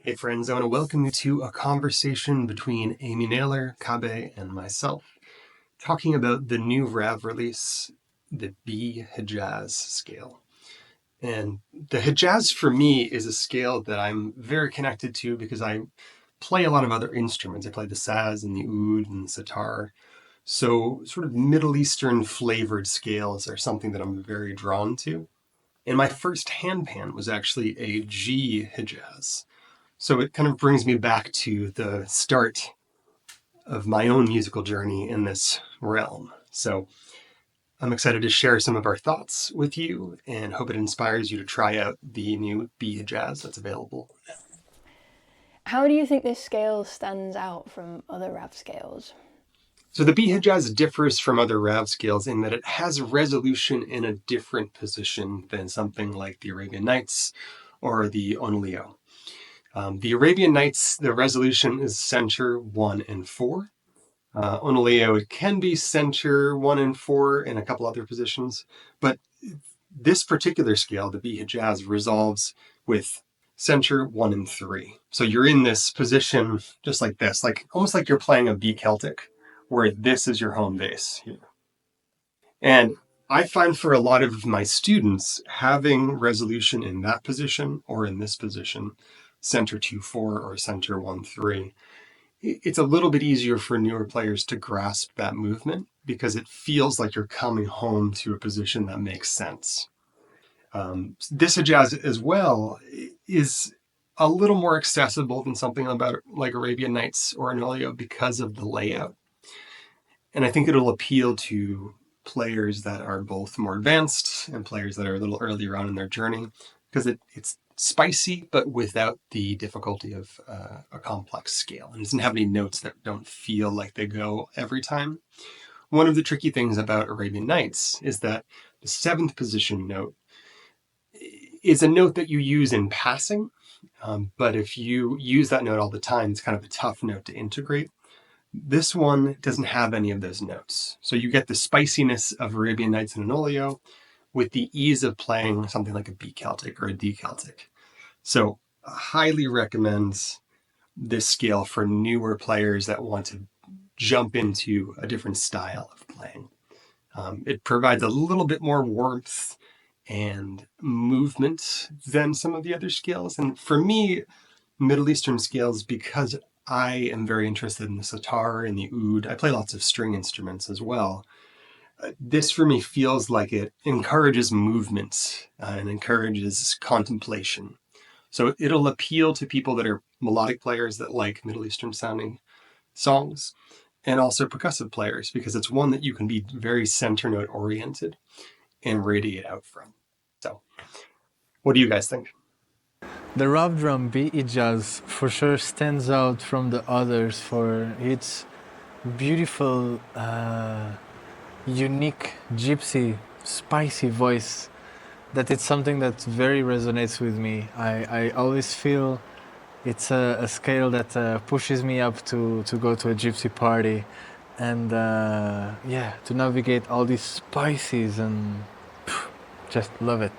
Hey friends, I want to welcome you to a conversation between Amy Naylor, Kabe, and myself, talking about the new RAV release, the B Hijazz scale. And the Hijazz for me is a scale that I'm very connected to because I play a lot of other instruments. I play the saz and the oud and the sitar. So sort of Middle Eastern flavored scales are something that I'm very drawn to. And my first handpan was actually a G Hijazz. So it kind of brings me back to the start of my own musical journey in this realm. So I'm excited to share some of our thoughts with you and hope it inspires you to try out the new B Hijazz that's available. How do you think this scale stands out from other RAV scales? So the B Hijazz differs from other RAV scales in that it has resolution in a different position than something like the Arabian Nights or the Onlio. The Arabian Nights, the resolution is center 1 and 4. On a Leo, it can be center 1 and 4 in a couple other positions, but this particular scale, the B Hijazz, resolves with center 1 and 3. So you're in this position just like this, like almost like you're playing a B Celtic, where this is your home base here. And I find for a lot of my students, having resolution in that position or in this position, center 2-4 or center 1-3, it's a little bit easier for newer players to grasp that movement because it feels like you're coming home to a position that makes sense. This jazz as well is a little more accessible than something about like Arabian Nights or Anolio because of the layout. And I think it'll appeal to players that are both more advanced and players that are a little earlier on in their journey because it's spicy, but without the difficulty of a complex scale. And it doesn't have any notes that don't feel like they go every time. One of the tricky things about Arabian Nights is that the 7th position note is a note that you use in passing, but if you use that note all the time, it's kind of a tough note to integrate. This one doesn't have any of those notes. So you get the spiciness of Arabian Nights and Anolio with the ease of playing something like a B Celtic or a D Celtic. So I highly recommend this scale for newer players that want to jump into a different style of playing. It provides a little bit more warmth and movement than some of the other scales. And for me, Middle Eastern scales, because I am very interested in the sitar and the oud, I play lots of string instruments as well. This for me feels like it encourages movement and encourages contemplation. So it'll appeal to people that are melodic players that like Middle Eastern sounding songs and also percussive players because it's one that you can be very center note oriented and radiate out from. So what do you guys think? The RAV drum B Hijaz for sure stands out from the others for its beautiful, unique, gypsy, spicy voice. That it's something that very resonates with me. I always feel it's a scale that pushes me up to go to a gypsy party and yeah, to navigate all these spices and just love it.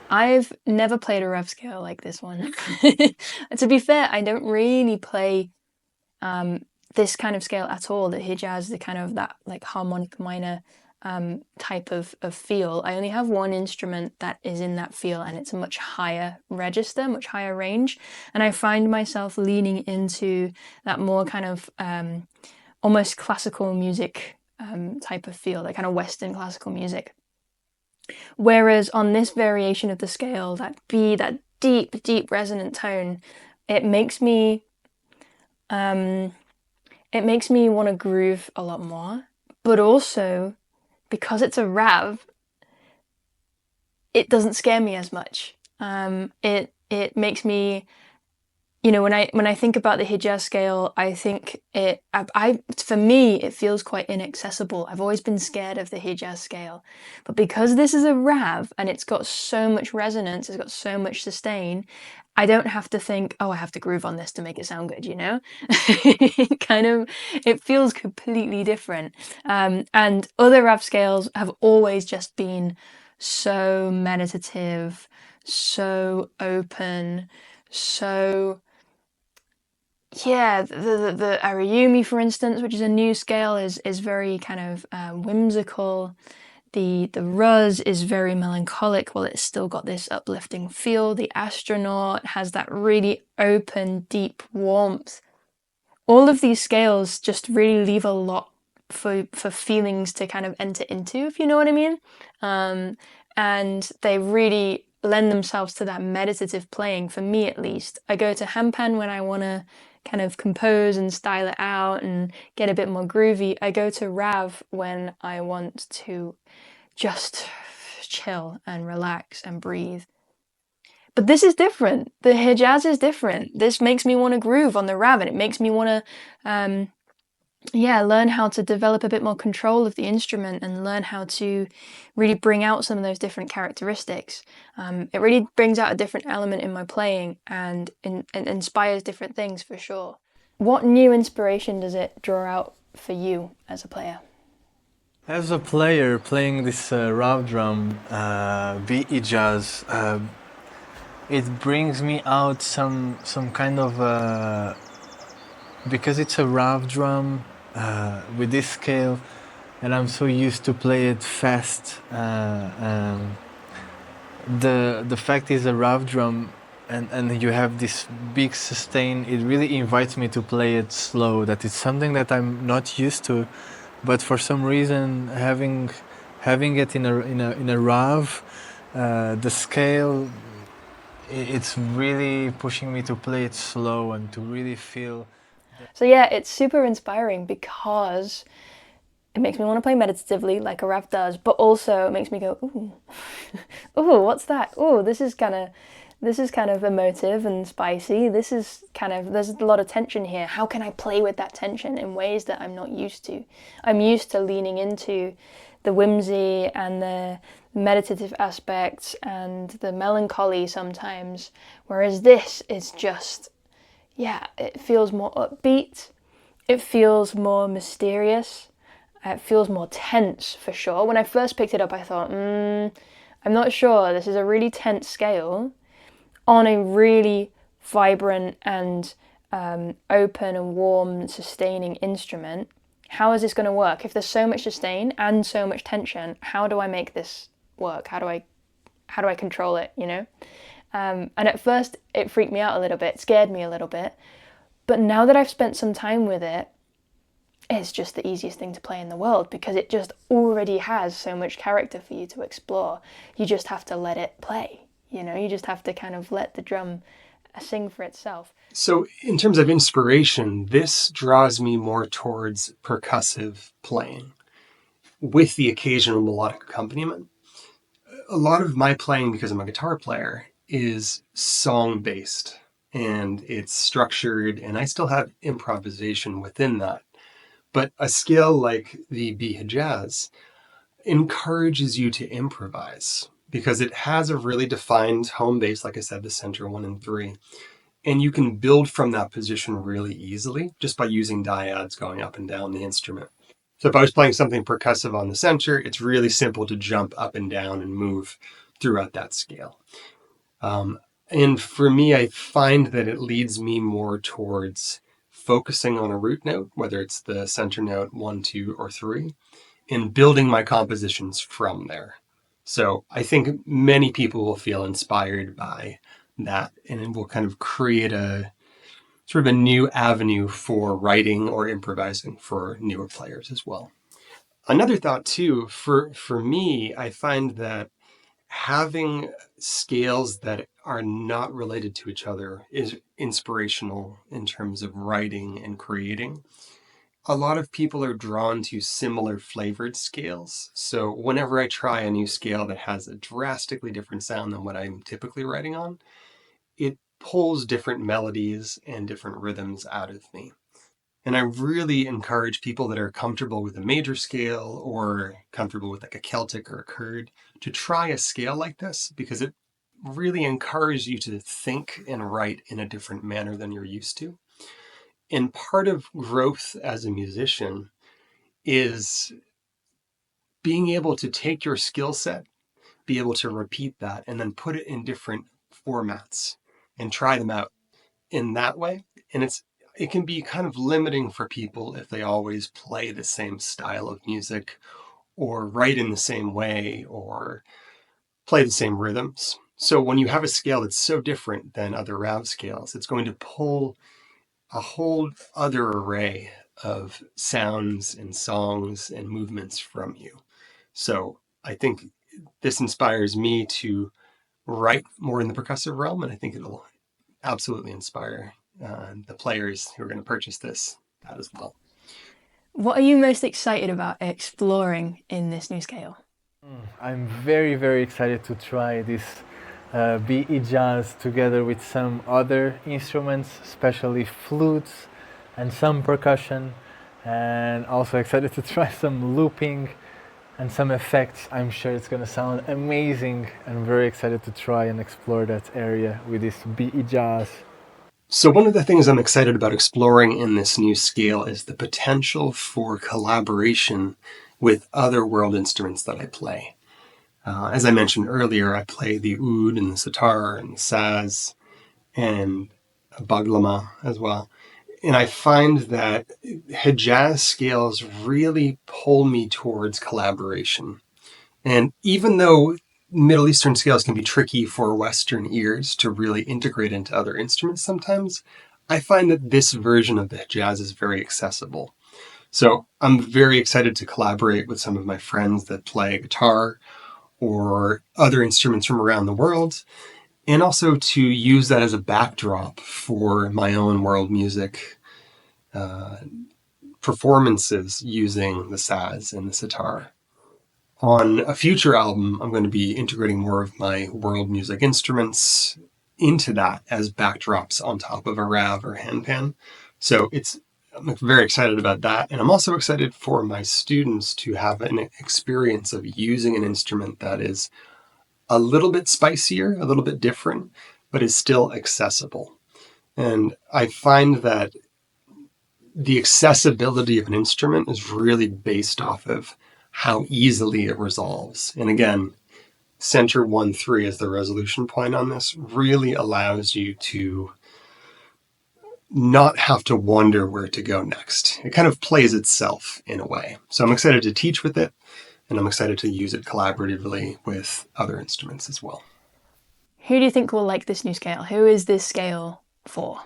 I've never played a RAV scale like this one. To be fair, I don't really play this kind of scale at all. The Hijaz, the kind of that like harmonic minor type of feel. I only have one instrument that is in that feel, and it's a much higher register, much higher range. And I find myself leaning into that more kind of almost classical music type of feel, that kind of Western classical music. Whereas on this variation of the scale, that B, that deep, deep resonant tone, it makes me want to groove a lot more. But also, because it's a RAV, it doesn't scare me as much. It makes me, you know, when I think about the Hijaz scale, I think for me it feels quite inaccessible. I've always been scared of the Hijaz scale, but because this is a RAV and it's got so much resonance, it's got so much sustain, I don't have to think, oh, I have to groove on this to make it sound good, you know? It feels completely different. And other RAV scales have always just been so meditative, so open, so yeah, the Arayumi, for instance, which is a new scale, is very kind of whimsical. The Ruz is very melancholic, while it's still got this uplifting feel. The Astronaut has that really open, deep warmth. All of these scales just really leave a lot for feelings to kind of enter into, if you know what I mean. And they really lend themselves to that meditative playing, for me at least. I go to Handpan when I want to kind of compose and style it out and get a bit more groovy. I go to RAV when I want to just chill and relax and breathe. But this is different. The Hijaz is different. This makes me want to groove on the RAV, and it makes me want to learn how to develop a bit more control of the instrument and learn how to really bring out some of those different characteristics. It really brings out a different element in my playing and inspires different things, for sure. What new inspiration does it draw out for you as a player? As a player playing this RAV drum, B Hijaz, it brings me out some kind of because it's a RAV drum with this scale, and I'm so used to play it fast. The fact is a RAV drum, and you have this big sustain. It really invites me to play it slow. That is something that I'm not used to, but for some reason having it in a RAV, the scale, it's really pushing me to play it slow and to really feel. So yeah, it's super inspiring because it makes me want to play meditatively like a RAV does, but also it makes me go, ooh, ooh, what's that? Ooh, this is kind of emotive and spicy. There's a lot of tension here. How can I play with that tension in ways that I'm not used to? I'm used to leaning into the whimsy and the meditative aspects and the melancholy sometimes, whereas this is just, it feels more upbeat. It feels more mysterious. It feels more tense, for sure. When I first picked it up, I thought, I'm not sure. This is a really tense scale on a really vibrant and open and warm, sustaining instrument. How is this going to work? If there's so much sustain and so much tension, how do I make this work? How do I control it, you know? And at first it freaked me out a little bit, scared me a little bit. But now that I've spent some time with it, it's just the easiest thing to play in the world because it just already has so much character for you to explore. You just have to let it play, you know? You just have to kind of let the drum sing for itself. So in terms of inspiration, this draws me more towards percussive playing with the occasional melodic accompaniment. A lot of my playing, because I'm a guitar player, is song-based, and it's structured, and I still have improvisation within that. But a scale like the B Hijaz encourages you to improvise because it has a really defined home base, like I said, the center 1 and 3. And you can build from that position really easily just by using dyads going up and down the instrument. So if I was playing something percussive on the center, it's really simple to jump up and down and move throughout that scale. And for me, I find that it leads me more towards focusing on a root note, whether it's the center note 1, 2, or 3, and building my compositions from there. So I think many people will feel inspired by that, and it will kind of create a sort of a new avenue for writing or improvising for newer players as well. Another thought too, for me, I find that having scales that are not related to each other is inspirational in terms of writing and creating. A lot of people are drawn to similar flavored scales. So whenever I try a new scale that has a drastically different sound than what I'm typically writing on, it pulls different melodies and different rhythms out of me. And I really encourage people that are comfortable with a major scale or comfortable with like a Celtic or a Kurd to try a scale like this because it really encourages you to think and write in a different manner than you're used to. And part of growth as a musician is being able to take your skill set, be able to repeat that, and then put it in different formats and try them out in that way. And it can be kind of limiting for people if they always play the same style of music or write in the same way or play the same rhythms. So when you have a scale that's so different than other RAV scales, it's going to pull a whole other array of sounds and songs and movements from you. So I think this inspires me to write more in the percussive realm, and I think it'll absolutely inspire the players who are going to purchase this as well. What are you most excited about exploring in this new scale? I'm very, very excited to try this B Hijazz together with some other instruments, especially flutes and some percussion, and also excited to try some looping and some effects. I'm sure it's going to sound amazing. I'm very excited to try and explore that area with this B Hijazz. So one of the things I'm excited about exploring in this new scale is the potential for collaboration with other world instruments that I play. As I mentioned earlier, I play the oud and the sitar and the saz and a baglama as well. And I find that Hijaz scales really pull me towards collaboration. And even though Middle Eastern scales can be tricky for Western ears to really integrate into other instruments sometimes, I find that this version of the Hijaz is very accessible. So I'm very excited to collaborate with some of my friends that play guitar or other instruments from around the world, and also to use that as a backdrop for my own world music performances using the saz and the sitar. On a future album, I'm going to be integrating more of my world music instruments into that as backdrops on top of a RAV or handpan. So I'm very excited about that. And I'm also excited for my students to have an experience of using an instrument that is a little bit spicier, a little bit different, but is still accessible. And I find that the accessibility of an instrument is really based off of how easily it resolves. And again, center 1-3 as the resolution point on this really allows you to not have to wonder where to go next. It kind of plays itself in a way. So I'm excited to teach with it, and I'm excited to use it collaboratively with other instruments as well. Who do you think will like this new scale? Who is this scale for?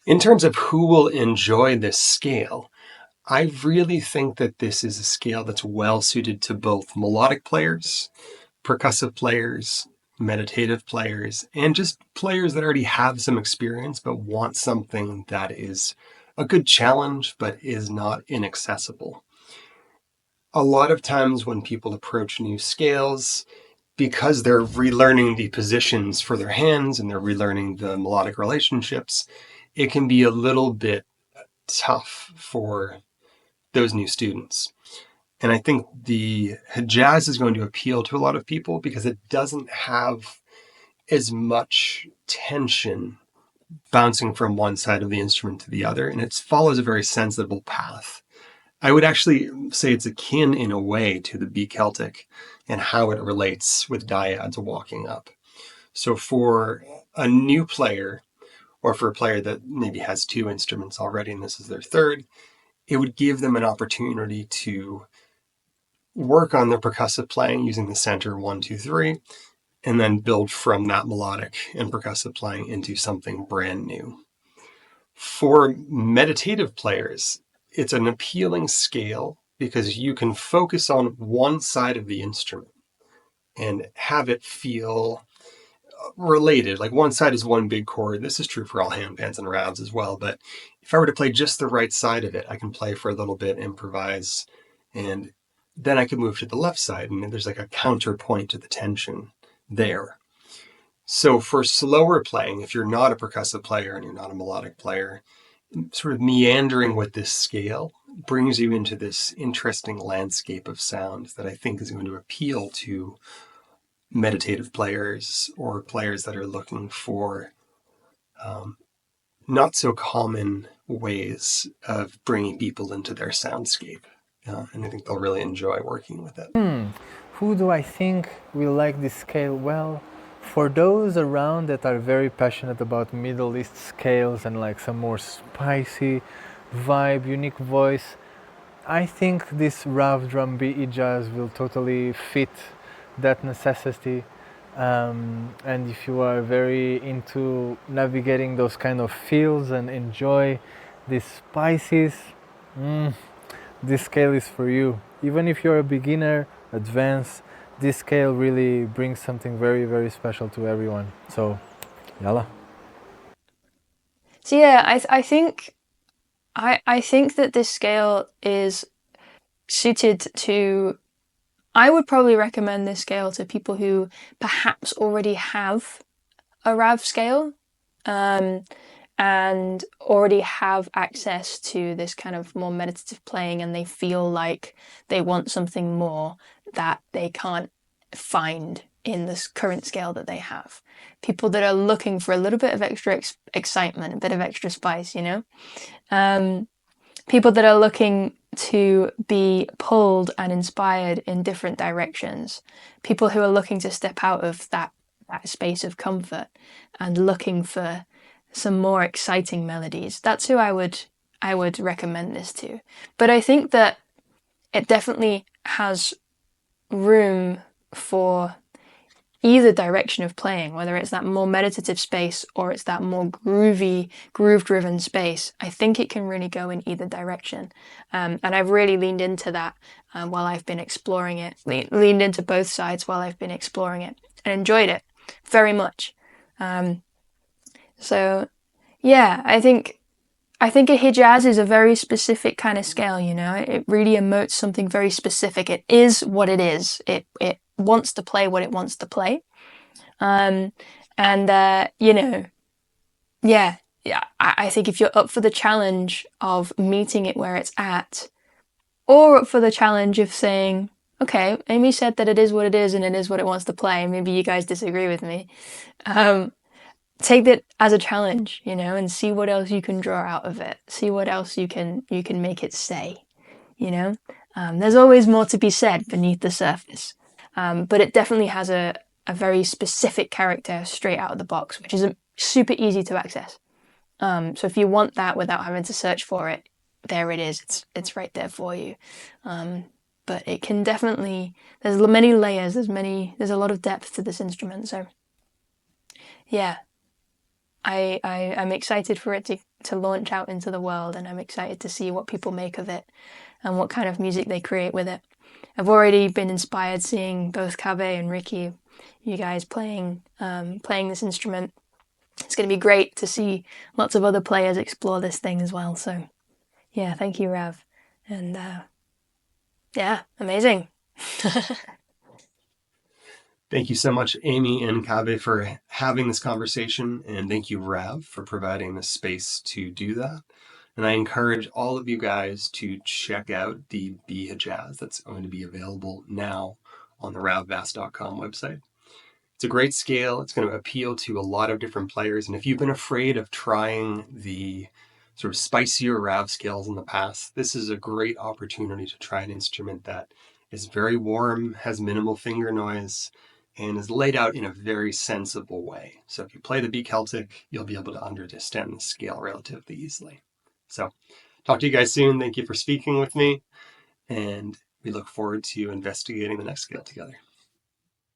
In terms of who will enjoy this scale, I really think that this is a scale that's well suited to both melodic players, percussive players, meditative players, and just players that already have some experience but want something that is a good challenge but is not inaccessible. A lot of times when people approach new scales, because they're relearning the positions for their hands and they're relearning the melodic relationships, it can be a little bit tough for those new students. And I think the Hijaz is going to appeal to a lot of people because it doesn't have as much tension bouncing from one side of the instrument to the other, and it follows a very sensible path. I would actually say it's akin in a way to the B Celtic and how it relates with dyads walking up. So for a new player, or for a player that maybe has two instruments already and this is their third, it would give them an opportunity to work on their percussive playing using the center 1-2-3, and then build from that melodic and percussive playing into something brand new. For meditative players, it's an appealing scale because you can focus on one side of the instrument and have it feel related. Like one side is one big chord. This is true for all handpans and RAVs as well. But if I were to play just the right side of it, I can play for a little bit, improvise, and then I could move to the left side. And there's like a counterpoint to the tension there. So for slower playing, if you're not a percussive player and you're not a melodic player, sort of meandering with this scale brings you into this interesting landscape of sounds that I think is going to appeal to meditative players or players that are looking for not so common ways of bringing people into their soundscape. And I think they'll really enjoy working with it. Who do I think will like this scale? Well, For those around that are very passionate about Middle East scales and like some more spicy vibe, unique voice, I think this RAV drum B Hijaz will totally fit that necessity. And if you are very into navigating those kind of feels and enjoy these spices, this scale is for you. Even if you're a beginner, advanced, this scale really brings something very, very special to everyone. So, yalla. So yeah, I think that this scale is suited to. I would probably recommend this scale to people who perhaps already have a RAV scale, and already have access to this kind of more meditative playing, and they feel like they want something more that they can't find in this current scale that they have. People that are looking for a little bit of extra excitement, a bit of extra spice, you know? People that are looking to be pulled and inspired in different directions. People who are looking to step out of that space of comfort and looking for some more exciting melodies. That's who I would recommend this to. But I think that it definitely has room for either direction of playing, whether it's that more meditative space or it's that more groovy, groove-driven space. I think it can really go in either direction. And I've really leaned into that while I've been exploring it, leaned into both sides while I've been exploring it, and enjoyed it very much. So yeah, I think a Hijaz is a very specific kind of scale, you know. It really emotes something very specific. It is what it is. It wants to play what it wants to play. You know, yeah, I think if you're up for the challenge of meeting it where it's at, or up for the challenge of saying, okay, Amy said that it is what it is and it is what it wants to play. Maybe you guys disagree with me. Take that as a challenge, you know, and see what else you can draw out of it. See what else you can make it say, you know. There's always more to be said beneath the surface, but it definitely has a very specific character straight out of the box, which is super easy to access. So if you want that without having to search for it, there it is. It's right there for you. But it can definitely. There's many layers. There's a lot of depth to this instrument. So yeah. I'm excited for it to launch out into the world, and I'm excited to see what people make of it and what kind of music they create with it. I've already been inspired seeing both Kave and Ricky, you guys playing this instrument. It's going to be great to see lots of other players explore this thing as well. So yeah, thank you, Rav. And yeah, amazing. Thank you so much, Amy and Kave, for having this conversation, and thank you, Rav, for providing the space to do that. And I encourage all of you guys to check out the B Hijazz that's going to be available now on the ravvast.com website. It's a great scale. It's going to appeal to a lot of different players. And if you've been afraid of trying the sort of spicier RAV scales in the past, this is a great opportunity to try an instrument that is very warm, has minimal finger noise, and is laid out in a very sensible way. So if you play the B Celtic, you'll be able to understand the scale relatively easily. So talk to you guys soon. Thank you for speaking with me, and we look forward to investigating the next scale together.